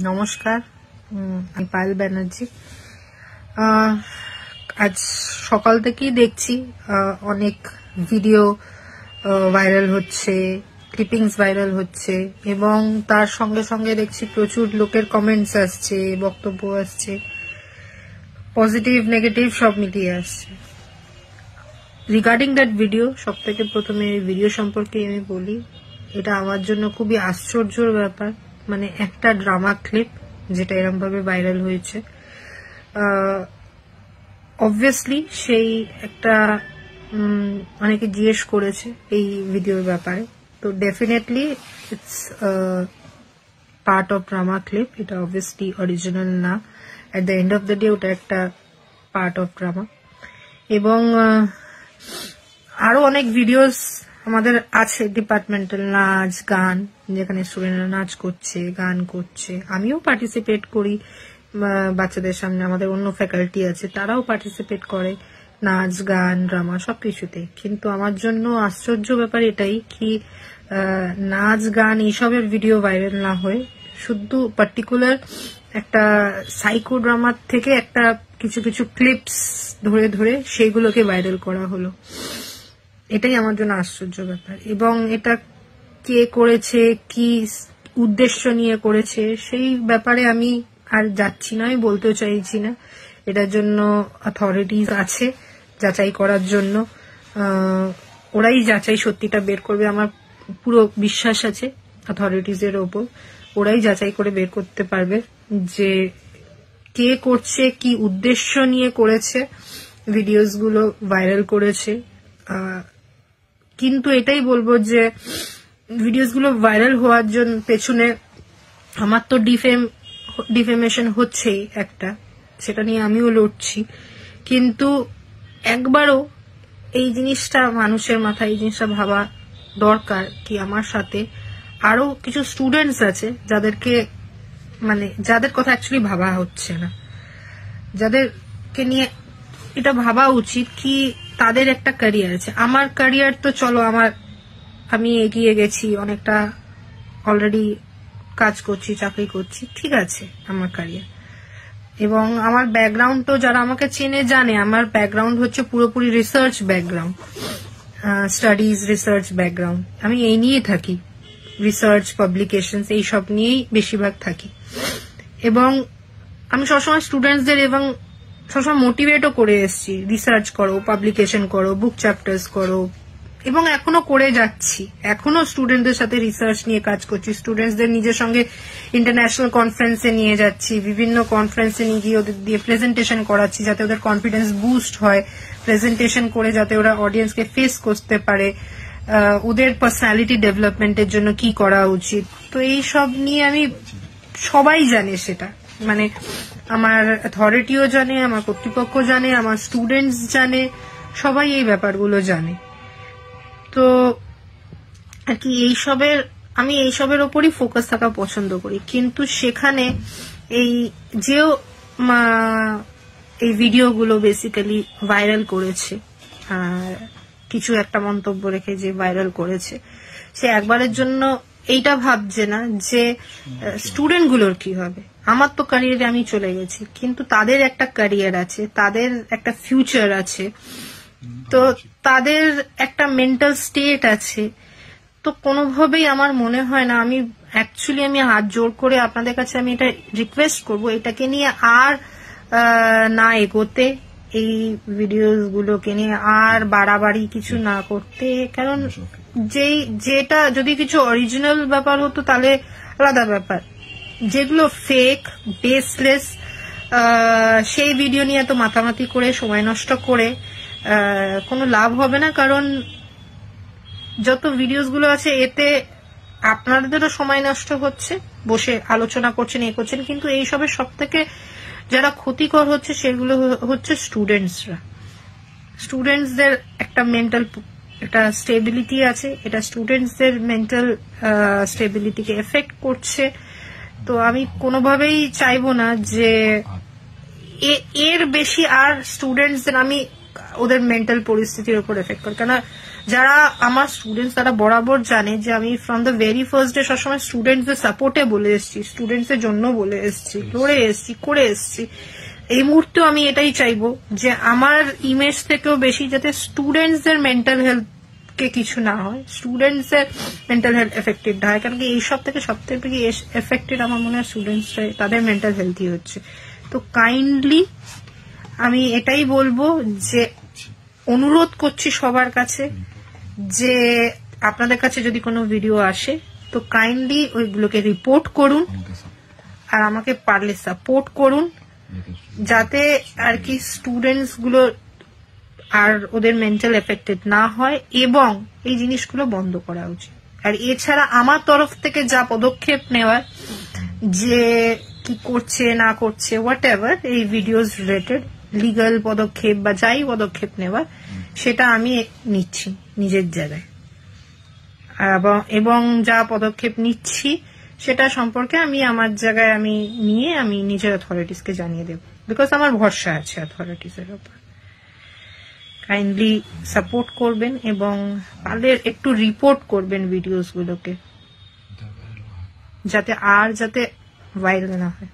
নমস্কার, আমি পায়েল ব্যানার্জি। আজ সকাল থেকেই দেখছি অনেক ভিডিও ভাইরাল হচ্ছে, ক্লিপিংস ভাইরাল হচ্ছে এবং তার সঙ্গে সঙ্গে দেখছি প্রচুর লোকের কমেন্টস আসছে, বক্তব্য আসছে, পজিটিভ নেগেটিভ সব মিলিয়ে আসছে। রিগার্ডিং দ্যাট ভিডিও, সব থেকে প্রথমে ভিডিও সম্পর্কে আমি বলি, এটা আমার জন্য খুবই আশ্চর্যের ব্যাপার। মানে একটা ড্রামা ক্লিপ যেটা এরকম ভাবে ভাইরাল হয়েছে, অবভিয়াসলি সেই একটা অনেকে জিজ্ঞেস করেছে এই ভিডিওর ব্যাপারে, তো definitely it's part of drama clip. এটা অবভিয়াসলি অরিজিনাল না, at the end of the day ওটা একটা পার্ট অফ ড্রামা। এবং আরো অনেক ভিডিওস আমাদের আছে, ডিপার্টমেন্টাল নাচ গান, যেখানে স্টুডেন্টরা নাচ করছে, গান করছে। আমিও পার্টিসিপেট করি বাচ্চাদের সামনে, আমাদের অন্য ফ্যাকাল্টি আছে তারাও পার্টিসিপেট করে নাচ গান ড্রামা সবকিছুতে। কিন্তু আমার জন্য আশ্চর্য ব্যাপার এটাই কি নাচ গান এইসবের ভিডিও ভাইরাল না হয়ে শুধু পার্টিকুলার একটা সাইকো ড্রামার থেকে একটা কিছু কিছু ক্লিপস ধরে ধরে সেইগুলোকে ভাইরাল করা হলো। এটাই আমার জন্য আশ্চর্য ব্যাপার। এবং এটা কে করেছে, কি উদ্দেশ্য নিয়ে করেছে, সেই ব্যাপারে আমি আর যাচ্ছি না, আমি বলতেও চাইছি না। এটার জন্য অথরিটিজ আছে যাচাই করার জন্য, ওরাই যাচাই সত্যিটা বের করবে। আমার পুরো বিশ্বাস আছে অথরিটিজ এর ওপর, ওরাই যাচাই করে বের করতে পারবে যে কে করছে, কি উদ্দেশ্য নিয়ে করেছে, ভিডিওস গুলো ভাইরাল করেছে। কিন্তু এটাই বলবো যে ভিডিওস গুলো ভাইরাল হওয়ার জন্য পেছনে আমার তো ডিফেমেশন হচ্ছেই একটা, সেটা নিয়ে আমিও লড়ছি। কিন্তু একবারও এই জিনিসটা মানুষের মাথায়, এই জিনিসটা ভাবা দরকার কি আমার সাথে আরো কিছু স্টুডেন্টস আছে যাদেরকে যাদের কথা অ্যাকচুয়ালি ভাবা হচ্ছে না, যাদেরকে নিয়ে এটা ভাবা উচিত কি তাদের একটা ক্যারিয়ার আছে। আমার ক্যারিয়ার তো চলো, আমি এগিয়ে গেছি অনেকটা, অলরেডি কাজ করছি, চাকরি করছি, ঠিক আছে আমার ক্যারিয়ার। এবং আমার ব্যাকগ্রাউন্ড তো যারা আমাকে চেনে জানে, আমার ব্যাকগ্রাউন্ড হচ্ছে পুরোপুরি research background, studies research background. আমি এই নিয়ে থাকি, রিসার্চ পাবলিকেশন এইসব নিয়েই বেশিরভাগ থাকি। এবং আমি সবসময় স্টুডেন্টসদের এবং সবসময় মোটিভেটও করে এসেছি, রিসার্চ করো, পাবলিকেশন করো, বুক চ্যাপ্টার্স করো, এবং এখনো করে যাচ্ছি। এখনো স্টুডেন্টদের সাথে রিসার্চ নিয়ে কাজ করছি, স্টুডেন্টসদের নিজের সঙ্গে ইন্টারন্যাশনাল কনফারেন্সে নিয়ে যাচ্ছি, বিভিন্ন কনফারেন্সে নিয়ে গিয়ে ওদের দিয়ে প্রেজেন্টেশন করাচ্ছি যাতে ওদের কনফিডেন্স বুস্ট হয়, প্রেজেন্টেশন করে যাতে ওরা অডিয়েন্সকে ফেস করতে পারে, ওদের পার্সোনালিটি ডেভেলপমেন্টের জন্য কি করা উচিত। তো এই সব নিয়ে আমি, সবাই জানে সেটা, আমার অথরিটিও জানে, আমার কর্তৃপক্ষ জানে, আমার স্টুডেন্টস জানে, সবাই এই ব্যাপারগুলো জানে। তো আর কি আমি এইসবের ওপরই ফোকাস থাকা পছন্দ করি। কিন্তু সেখানে এই ভিডিওগুলো বেসিক্যালি ভাইরাল করেছে, কিছু একটা মন্তব্য রেখে যে ভাইরাল করেছে, সে একবারের জন্য এইটা ভাবছে না যে স্টুডেন্টগুলোর কি হবে। আমার তো ক্যারিয়ারে আমি চলে গেছি, কিন্তু তাদের একটা ক্যারিয়ার আছে, তাদের একটা ফিউচার আছে, তো তাদের একটা মেন্টাল স্টেট আছে। তো কোনোভাবেই আমার মনে হয় না, আমি হাত জোর করে আপনাদের কাছে আমি এটা রিকোয়েস্ট করব, এটাকে নিয়ে আর না এগোতে, এই ভিডিওগুলোকে নিয়ে আর বাড়াবাড়ি কিছু না করতে। কারণ যেটা যদি কিছু অরিজিনাল ব্যাপার হতো তাহলে আলাদা ব্যাপার, যেগুলো ফেক বেসলেস, সেই ভিডিও নিয়ে এত মাতামাতি করে সময় নষ্ট করে কোনো লাভ হবে না। কারণ যত ভিডিওস গুলো আছে এতে আপনাদেরও সময় নষ্ট হচ্ছে, বসে আলোচনা করছেন, এ করছেন, কিন্তু এইসবের সব থেকে যারা ক্ষতিকর হচ্ছে সেগুলো হচ্ছে স্টুডেন্টসরা। স্টুডেন্টসদের একটা মেন্টাল একটা স্টেবিলিটি আছে, এটা স্টুডেন্টসদের মেন্টাল স্টেবিলিটিকে এফেক্ট করছে। তো আমি কোনোভাবেই চাইবো না যে এর বেশি আর স্টুডেন্টসদের আমি ওদের মেন্টাল পরিস্থিতির উপর এফেক্ট করি। কেন যারা আমার স্টুডেন্টস তারা বরাবর জানে যে আমি from the very first day সবসময় স্টুডেন্টসদের সাপোর্টে বলে এসেছি, স্টুডেন্টসের জন্য বলে এসেছি, লড়ে এসেছি, করে এসেছি। এই মুহূর্তেও আমি এটাই চাইবো যে আমার ইমেজ থেকেও বেশি যাতে স্টুডেন্টসদের মেন্টাল হেলথ কে কিছু না হয়, স্টুডেন্টসদের মেন্টাল হেলথ এফেক্টেড না হয়, কারণ কি এইসব থেকে সব থেকে এফেক্টেড আমার মনে হয় স্টুডেন্টসরা, তাদের মেন্টাল হেলথই হচ্ছে। তো কাইন্ডলি আমি এটাই বলবো যে অনুরোধ করছি সবার কাছে যে আপনাদের কাছে যদি কোনো ভিডিও আসে তো কাইন্ডলি ওইগুলোকে রিপোর্ট করুন আর আমাকে পারলে সাপোর্ট করুন, যাতে আর কি স্টুডেন্টস গুলো আর ওদের মেন্টাল এফেক্টেড না হয়, এবং এই জিনিসগুলো বন্ধ করা উচিত। আর এছাড়া আমার তরফ থেকে যা পদক্ষেপ নেওয়ার, যে কি করছে না করছে হোয়াট এভার এই ভিডিওস রিলেটেড লিগাল পদক্ষেপ বা যাই পদক্ষেপ নেওয়ার, সেটা আমি নিচ্ছি নিজের জায়গায়, এবং যা পদক্ষেপ নিচ্ছি সেটা সম্পর্কে আমি আমার জায়গায় আমি নিয়ে আমি নিজের অথরিটিসকে জানিয়ে দেব, বিকজ আমার ভরসা আছে অথরিটিসের উপর। কাইন্ডলি সাপোর্ট করবেন এবং তাদের একটু রিপোর্ট করবেন ভিডিওস গুলোকে, যাতে ভাইরাল না হয়।